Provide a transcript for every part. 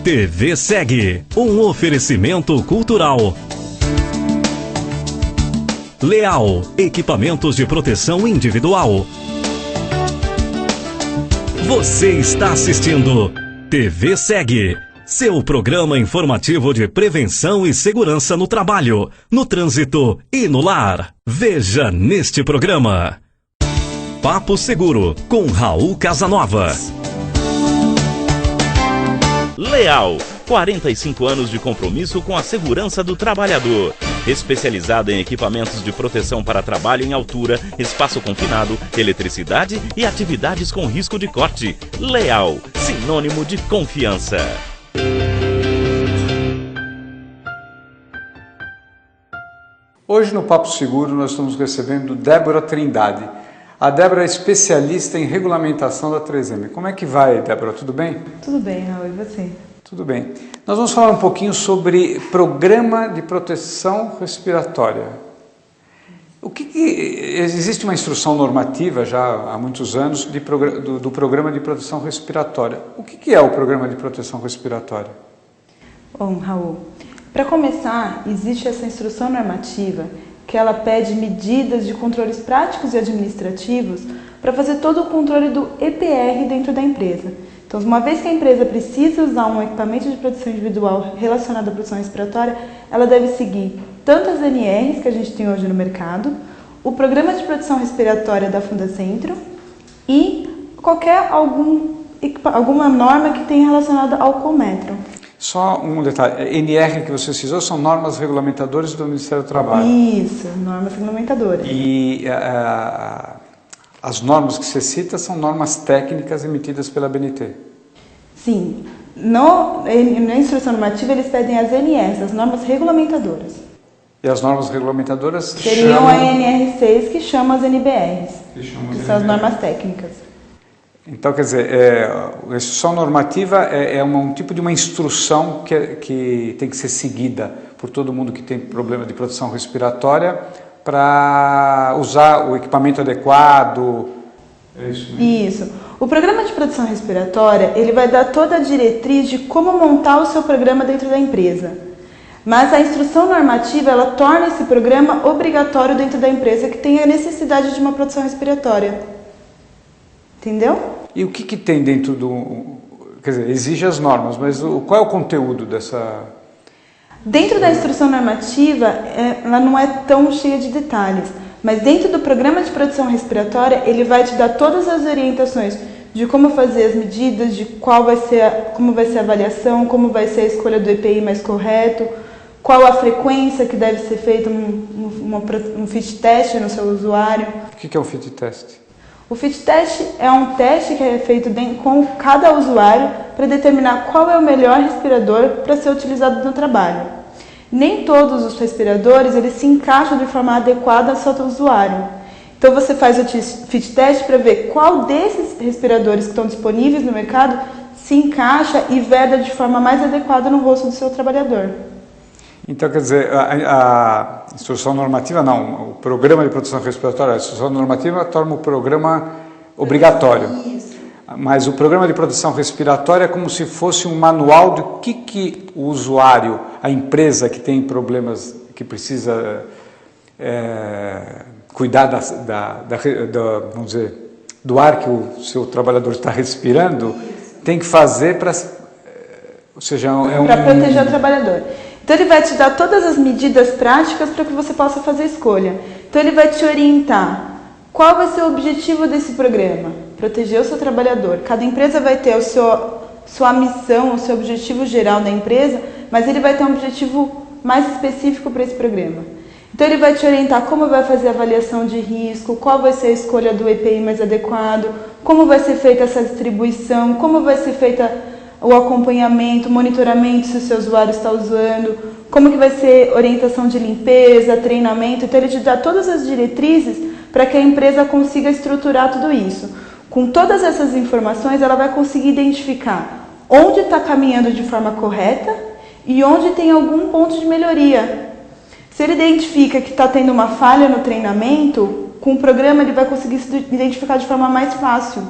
TV Segue, um oferecimento cultural. Leal, equipamentos de proteção individual. Você está assistindo TV Segue, seu programa informativo de prevenção e segurança no trabalho, no trânsito e no lar. Veja neste programa. Papo Seguro, com Raul Casanova. Leal, 45 anos de compromisso com a segurança do trabalhador. Especializada em equipamentos de proteção para trabalho em altura, espaço confinado, eletricidade e atividades com risco de corte. Leal, sinônimo de confiança. Hoje no Papo Seguro nós estamos recebendo Débora Trindade. A Débora é especialista em regulamentação da 3M. Como é que vai, Débora? Tudo bem? Tudo bem, Raul. E você? Tudo bem. Nós vamos falar um pouquinho sobre programa de proteção respiratória. Existe uma instrução normativa já há muitos anos do programa de proteção respiratória. O que é o programa de proteção respiratória? Bom, Raul, para começar, existe essa instrução normativa que ela pede medidas de controles práticos e administrativos para fazer todo o controle do EPR dentro da empresa. Então, uma vez que a empresa precisa usar um equipamento de proteção individual relacionado à proteção respiratória, ela deve seguir tanto as NRs que a gente tem hoje no mercado, o Programa de Proteção Respiratória da Fundacentro e alguma norma que tenha relacionada ao Colmetro. Só um detalhe, NR que você citou são normas regulamentadoras do Ministério do Trabalho. Isso, normas regulamentadoras. E as normas que você cita são normas técnicas emitidas pela ABNT. Sim, na instrução normativa eles pedem as NRs, as normas regulamentadoras. E as normas regulamentadoras seriam a NR6 que chama as NBRs, que são as normas técnicas. Então, quer dizer, a instrução normativa é um tipo de uma instrução que tem que ser seguida por todo mundo que tem problema de proteção respiratória para usar o equipamento adequado. É isso mesmo? Isso. O programa de proteção respiratória, ele vai dar toda a diretriz de como montar o seu programa dentro da empresa. Mas a instrução normativa, ela torna esse programa obrigatório dentro da empresa que tem a necessidade de uma proteção respiratória. Entendeu? E o que tem dentro do... Quer dizer, exige as normas, mas qual é o conteúdo dessa... Dentro da instrução normativa, ela não é tão cheia de detalhes, mas dentro do programa de proteção respiratória, ele vai te dar todas as orientações de como fazer as medidas, de como vai ser a avaliação, como vai ser a escolha do EPI mais correto, qual a frequência que deve ser feita um fit test no seu usuário. O que é um fit test? O fit test é um teste que é feito com cada usuário para determinar qual é o melhor respirador para ser utilizado no trabalho. Nem todos os respiradores eles se encaixam de forma adequada ao seu usuário. Então você faz o fit test para ver qual desses respiradores que estão disponíveis no mercado se encaixa e veda de forma mais adequada no rosto do seu trabalhador. Então, quer dizer, a instrução normativa não, o programa de proteção respiratória, a instrução normativa torna o programa obrigatório. Isso. Mas o programa de proteção respiratória é como se fosse um manual do que o usuário, a empresa que tem problemas, que precisa cuidar vamos dizer, do ar que o seu trabalhador está respirando, tem que fazer para... Ou seja, para proteger o trabalhador. Então ele vai te dar todas as medidas práticas para que você possa fazer a escolha. Então ele vai te orientar qual vai ser o objetivo desse programa, proteger o seu trabalhador. Cada empresa vai ter sua missão, o seu objetivo geral da empresa, mas ele vai ter um objetivo mais específico para esse programa. Então ele vai te orientar como vai fazer a avaliação de risco, qual vai ser a escolha do EPI mais adequado, como vai ser feita essa distribuição, como vai ser feita o acompanhamento, monitoramento se o seu usuário está usando, como que vai ser orientação de limpeza, treinamento. Então ele te dá todas as diretrizes para que a empresa consiga estruturar tudo isso. Com todas essas informações, ela vai conseguir identificar onde está caminhando de forma correta e onde tem algum ponto de melhoria. Se ele identifica que está tendo uma falha no treinamento, com o programa ele vai conseguir se identificar de forma mais fácil.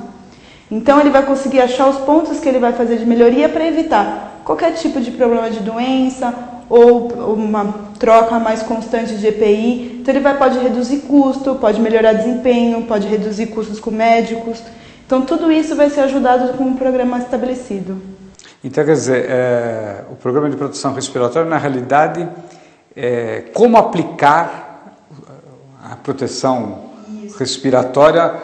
Então ele vai conseguir achar os pontos que ele vai fazer de melhoria para evitar qualquer tipo de problema de doença ou uma troca mais constante de EPI. Então ele pode reduzir custo, pode melhorar desempenho, pode reduzir custos com médicos. Então tudo isso vai ser ajudado com um programa estabelecido. Então, quer dizer, o programa de proteção respiratória, na realidade, é como aplicar a proteção respiratória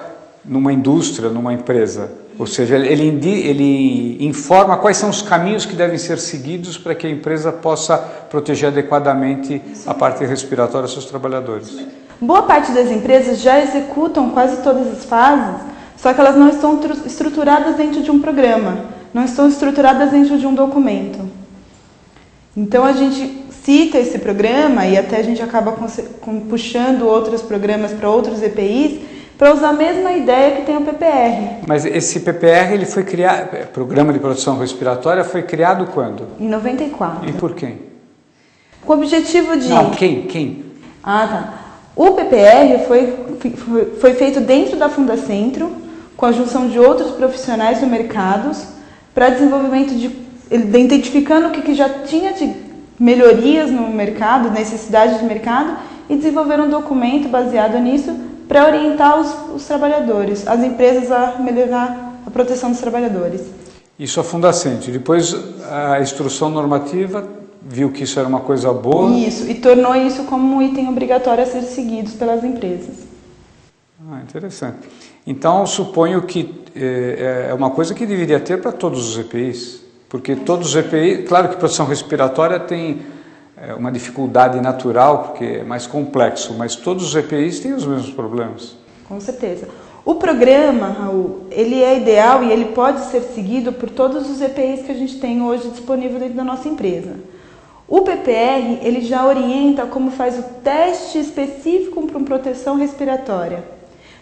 numa indústria, numa empresa. Ou seja, ele informa quais são os caminhos que devem ser seguidos para que a empresa possa proteger adequadamente a parte respiratória dos seus trabalhadores. Boa parte das empresas já executam quase todas as fases, só que elas não estão estruturadas dentro de um programa, não estão estruturadas dentro de um documento. Então a gente cita esse programa e até a gente acaba puxando outros programas para outros EPIs para usar a mesma ideia que tem o PPR. Mas esse PPR, ele foi criado, Programa de Proteção Respiratória, foi criado quando? Em 94. E por quem? Com o objetivo de... Não, quem? Ah, tá. O PPR foi feito dentro da Fundacentro, com a junção de outros profissionais do mercado, para desenvolvimento identificando o que já tinha de melhorias no mercado, necessidade de mercado, e desenvolver um documento baseado nisso para orientar os trabalhadores, as empresas a melhorar a proteção dos trabalhadores. Isso a Fundacentro. Depois a instrução normativa viu que isso era uma coisa boa. Isso, e tornou isso como um item obrigatório a ser seguido pelas empresas. Interessante. Então, suponho que é uma coisa que deveria ter para todos os EPIs, porque todos os EPIs, claro que proteção respiratória tem uma dificuldade natural, porque é mais complexo, mas todos os EPIs têm os mesmos problemas. Com certeza. O programa, Raul, ele é ideal e ele pode ser seguido por todos os EPIs que a gente tem hoje disponível dentro da nossa empresa. O PPR, ele já orienta como faz o teste específico para uma proteção respiratória.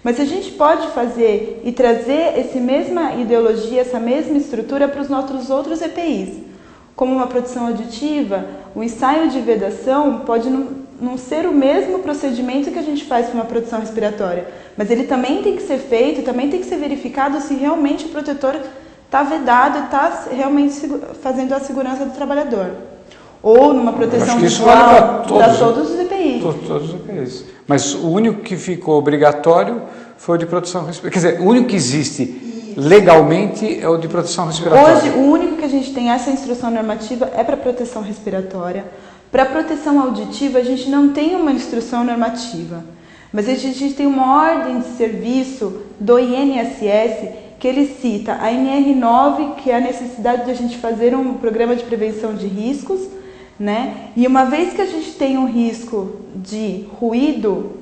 Mas a gente pode fazer e trazer essa mesma ideologia, essa mesma estrutura para os nossos outros EPIs. Como uma proteção auditiva, o ensaio de vedação pode não ser o mesmo procedimento que a gente faz para uma proteção respiratória, mas ele também tem que ser feito, também tem que ser verificado se realmente o protetor está vedado e está realmente fazendo a segurança do trabalhador. Ou numa proteção visual para todos os EPIs. Todos os EPIs. Mas o único que ficou obrigatório foi o de proteção respiratória. Quer dizer, o único que existe legalmente é o de proteção respiratória. Hoje, o único que a gente tem essa instrução normativa é para proteção respiratória. Para proteção auditiva, a gente não tem uma instrução normativa. Mas a gente tem uma ordem de serviço do INSS que ele cita a NR9, que é a necessidade de a gente fazer um programa de prevenção de riscos, né? E uma vez que a gente tem um risco de ruído,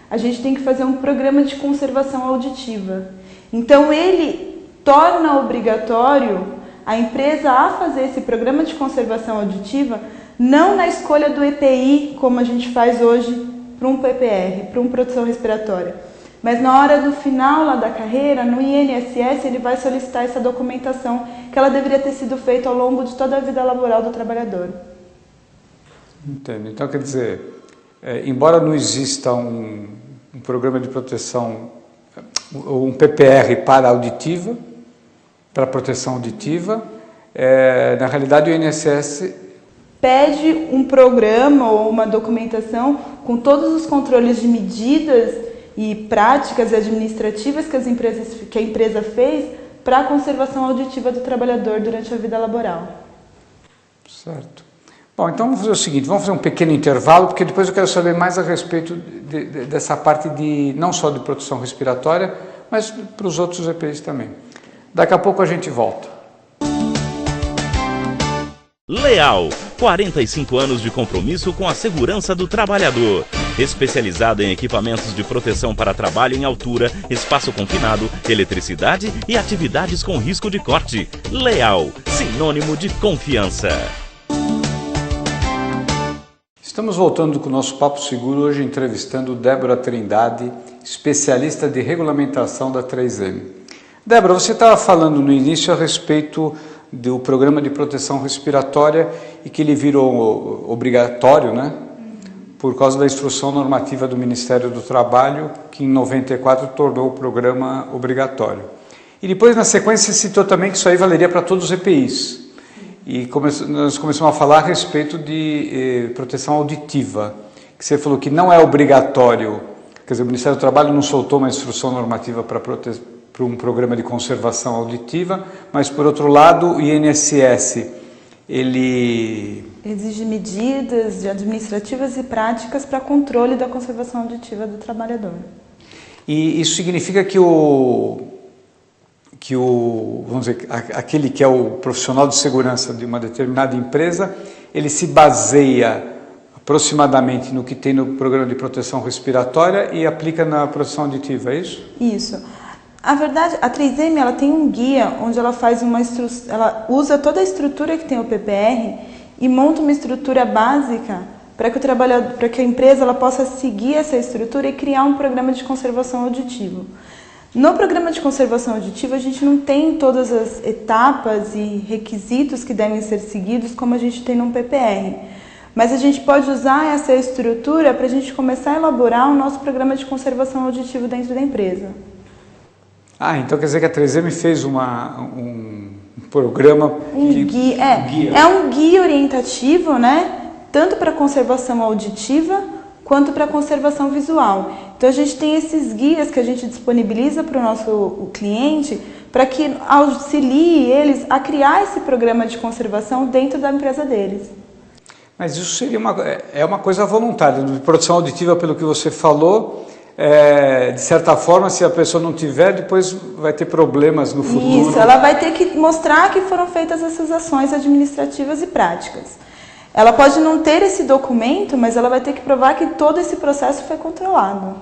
a gente tem que fazer um programa de conservação auditiva. Então ele torna obrigatório a empresa a fazer esse programa de conservação auditiva, não na escolha do EPI, como a gente faz hoje para um PPR, para uma proteção respiratória, mas na hora do final lá da carreira, no INSS, ele vai solicitar essa documentação que ela deveria ter sido feita ao longo de toda a vida laboral do trabalhador. Entendo. Então, quer dizer, embora não exista um programa de proteção, um PPR para auditiva, para proteção auditiva, na realidade o INSS pede um programa ou uma documentação com todos os controles de medidas e práticas administrativas que a empresa fez para a conservação auditiva do trabalhador durante a vida laboral. Certo. Bom, então vamos fazer o seguinte, vamos fazer um pequeno intervalo, porque depois eu quero saber mais a respeito dessa parte não só de proteção respiratória, mas para os outros EPIs também. Daqui a pouco a gente volta. Leal, 45 anos de compromisso com a segurança do trabalhador. Especializada em equipamentos de proteção para trabalho em altura, espaço confinado, eletricidade e atividades com risco de corte. Leal, sinônimo de confiança. Estamos voltando com o nosso Papo Seguro, hoje entrevistando Débora Trindade, especialista de regulamentação da 3M. Débora, você estava falando no início a respeito do programa de proteção respiratória e que ele virou obrigatório, né? Por causa da instrução normativa do Ministério do Trabalho, que em 94 tornou o programa obrigatório. E depois, na sequência, você citou também que isso aí valeria para todos os EPIs. E nós começamos a falar a respeito de proteção auditiva, que você falou que não é obrigatório, quer dizer, o Ministério do Trabalho não soltou uma instrução normativa para um programa de conservação auditiva, mas, por outro lado, o INSS, ele exige medidas administrativas e práticas para controle da conservação auditiva do trabalhador. E isso significa que vamos dizer, aquele que é o profissional de segurança de uma determinada empresa, ele se baseia aproximadamente no que tem no programa de proteção respiratória e aplica na proteção auditiva, é isso? Isso. A verdade, a 3M ela tem um guia onde ela faz ela usa toda a estrutura que tem o PPR e monta uma estrutura básica para que para que a empresa ela possa seguir essa estrutura e criar um programa de conservação auditiva. No programa de conservação auditiva, a gente não tem todas as etapas e requisitos que devem ser seguidos como a gente tem no PPR. Mas a gente pode usar essa estrutura para a gente começar a elaborar o nosso programa de conservação auditiva dentro da empresa. Então quer dizer que a 3M fez um programa... guia. É um guia orientativo, né? Tanto para conservação auditiva quanto para conservação visual. Então a gente tem esses guias que a gente disponibiliza para o nosso cliente para que auxilie eles a criar esse programa de conservação dentro da empresa deles. Mas isso seria uma coisa voluntária, de produção auditiva, pelo que você falou, de certa forma, se a pessoa não tiver, depois vai ter problemas no futuro. Isso, ela vai ter que mostrar que foram feitas essas ações administrativas e práticas. Ela pode não ter esse documento, mas ela vai ter que provar que todo esse processo foi controlado.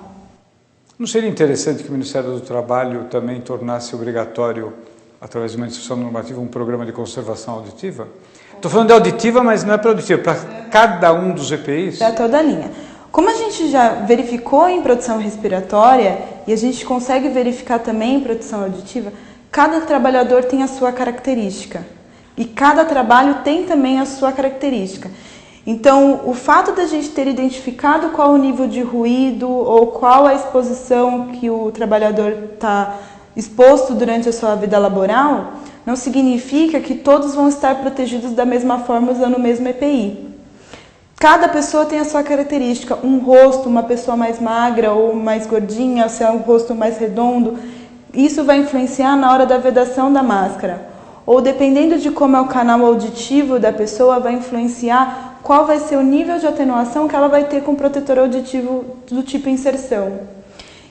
Não seria interessante que o Ministério do Trabalho também tornasse obrigatório, através de uma instrução normativa, um programa de conservação auditiva? Estou falando de auditiva, mas não é para auditiva, para cada um dos EPIs? Para toda a linha. Como a gente já verificou em produção respiratória, e a gente consegue verificar também em produção auditiva, cada trabalhador tem a sua característica. E cada trabalho tem também a sua característica. Então, o fato da gente ter identificado qual o nível de ruído ou qual a exposição que o trabalhador está exposto durante a sua vida laboral, não significa que todos vão estar protegidos da mesma forma usando o mesmo EPI. Cada pessoa tem a sua característica. Um rosto, uma pessoa mais magra ou mais gordinha, se é um rosto mais redondo, isso vai influenciar na hora da vedação da máscara. Ou dependendo de como é o canal auditivo da pessoa, vai influenciar qual vai ser o nível de atenuação que ela vai ter com o protetor auditivo do tipo inserção.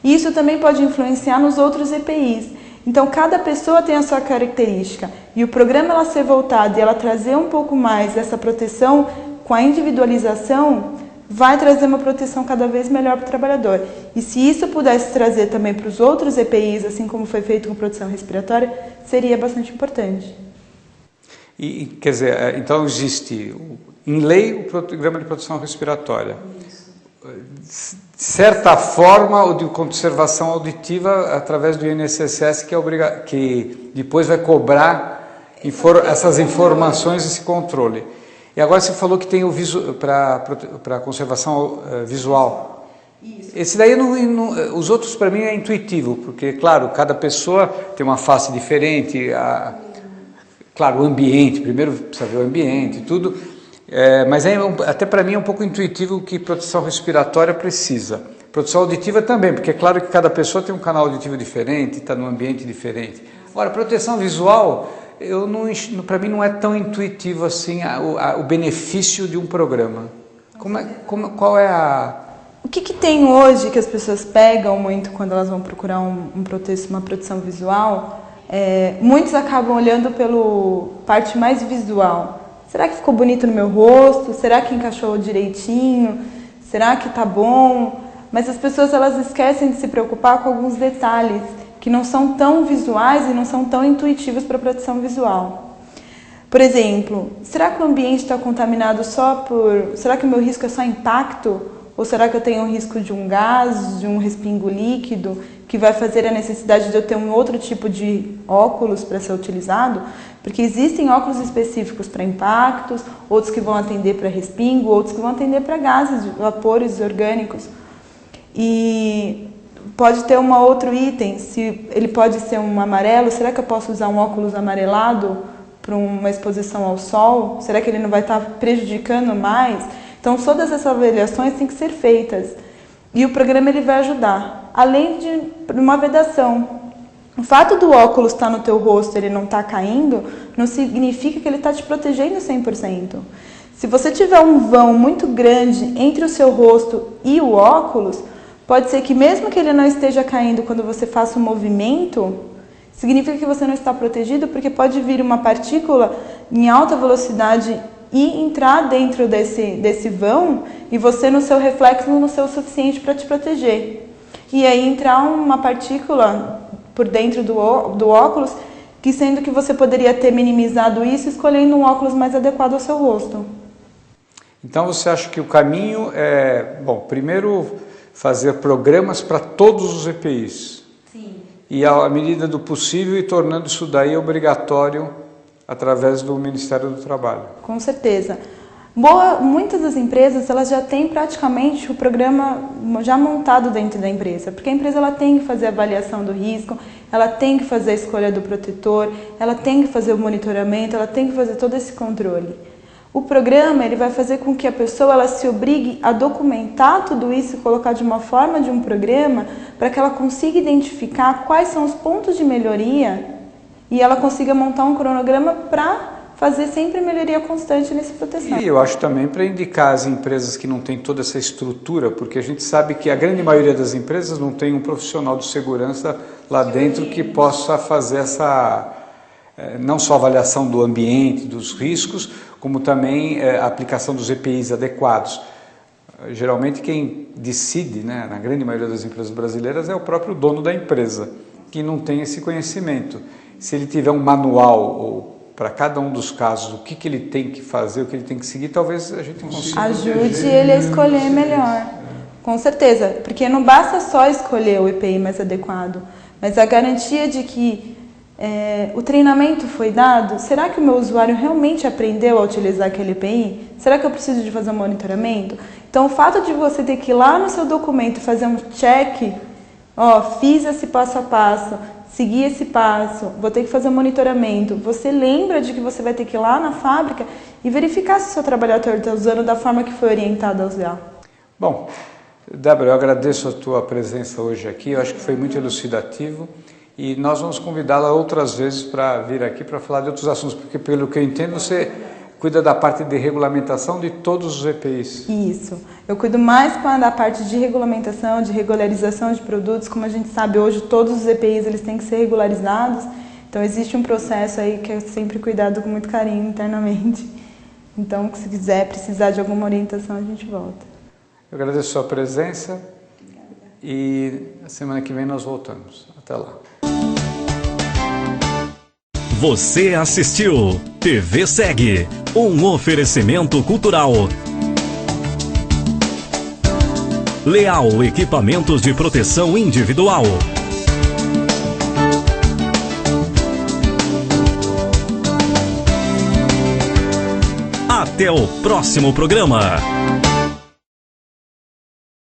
Isso também pode influenciar nos outros EPIs. Então, cada pessoa tem a sua característica. E o programa ela ser voltado e ela trazer um pouco mais essa proteção com a individualização, vai trazer uma proteção cada vez melhor para o trabalhador. E se isso pudesse trazer também para os outros EPIs, assim como foi feito com proteção respiratória, seria bastante importante. E quer dizer, então existe em lei o programa de proteção respiratória. De certa forma, o de conservação auditiva através do INSS, que depois vai cobrar essas informações, esse controle. E agora você falou que tem o para conservação visual. Isso. Esse daí, os outros para mim é intuitivo, porque, claro, cada pessoa tem uma face diferente, claro, o ambiente, primeiro precisa ver o ambiente e tudo, mas até para mim é um pouco intuitivo o que proteção respiratória precisa. Proteção auditiva também, porque é claro que cada pessoa tem um canal auditivo diferente, está num ambiente diferente. Agora, proteção visual... para mim não é tão intuitivo assim o benefício de um programa. Qual é a... O que tem hoje que as pessoas pegam muito quando elas vão procurar uma proteção visual? Muitos acabam olhando pela parte mais visual. Será que ficou bonito no meu rosto? Será que encaixou direitinho? Será que tá bom? Mas as pessoas elas esquecem de se preocupar com alguns detalhes que não são tão visuais e não são tão intuitivos para a proteção visual. Por exemplo, será que o ambiente está contaminado será que o meu risco é só impacto? Ou será que eu tenho um risco de um gás, de um respingo líquido, que vai fazer a necessidade de eu ter um outro tipo de óculos para ser utilizado? Porque existem óculos específicos para impactos, outros que vão atender para respingo, outros que vão atender para gases, vapores orgânicos. E Pode ter um outro item, se ele pode ser um amarelo, será que eu posso usar um óculos amarelado para uma exposição ao sol? Será que ele não vai estar prejudicando mais? Então, todas essas avaliações têm que ser feitas. E o programa ele vai ajudar, além de uma vedação. O fato do óculos estar no teu rosto e ele não estar caindo, não significa que ele está te protegendo 100%. Se você tiver um vão muito grande entre o seu rosto e o óculos, pode ser que mesmo que ele não esteja caindo quando você faça um movimento, significa que você não está protegido, porque pode vir uma partícula em alta velocidade e entrar dentro desse vão e você no seu reflexo não ser o suficiente para te proteger. E aí entrar uma partícula por dentro do óculos, que sendo que você poderia ter minimizado isso escolhendo um óculos mais adequado ao seu rosto. Então você acha que o caminho é, bom, primeiro fazer programas para todos os EPIs. Sim. E à medida do possível e tornando isso daí obrigatório através do Ministério do Trabalho. Com certeza. Muitas das empresas elas já têm praticamente o programa já montado dentro da empresa, porque a empresa ela tem que fazer a avaliação do risco, ela tem que fazer a escolha do protetor, ela tem que fazer o monitoramento, ela tem que fazer todo esse controle. O programa ele vai fazer com que a pessoa ela se obrigue a documentar tudo isso e colocar de uma forma de um programa para que ela consiga identificar quais são os pontos de melhoria e ela consiga montar um cronograma para fazer sempre melhoria constante nessa proteção. E eu acho também para indicar as empresas que não têm toda essa estrutura, porque a gente sabe que a grande maioria das empresas não tem um profissional de segurança lá dentro que possa fazer essa, não só avaliação do ambiente, dos riscos, como também a aplicação dos EPIs adequados. Geralmente quem decide, né, na grande maioria das empresas brasileiras, é o próprio dono da empresa, que não tem esse conhecimento. Se ele tiver um manual para cada um dos casos, o que ele tem que fazer, o que ele tem que seguir, talvez a gente consiga... Ajude ele a escolher melhor, com certeza, porque não basta só escolher o EPI mais adequado, mas a garantia de que o treinamento foi dado, será que o meu usuário realmente aprendeu a utilizar aquele EPI? Será que eu preciso de fazer um monitoramento? Então, o fato de você ter que ir lá no seu documento fazer um check, fiz esse passo a passo, segui esse passo, vou ter que fazer um monitoramento. Você lembra de que você vai ter que ir lá na fábrica e verificar se o seu trabalhador está usando da forma que foi orientado a usar. Bom, Débora, eu agradeço a tua presença hoje aqui, eu acho que foi muito elucidativo e nós vamos convidá-la outras vezes para vir aqui para falar de outros assuntos, porque pelo que eu entendo você cuida da parte de regulamentação de todos os EPIs. Isso. Eu cuido mais da parte de regulamentação, de regularização de produtos. Como a gente sabe hoje, todos os EPIs eles têm que ser regularizados. Então, existe um processo aí que é sempre cuidado com muito carinho internamente. Então, se quiser, precisar de alguma orientação, a gente volta. Eu agradeço a sua presença e a semana que vem nós voltamos. Até lá. Você assistiu TV Segue, um oferecimento cultural. Leal Equipamentos de Proteção Individual. Até o próximo programa.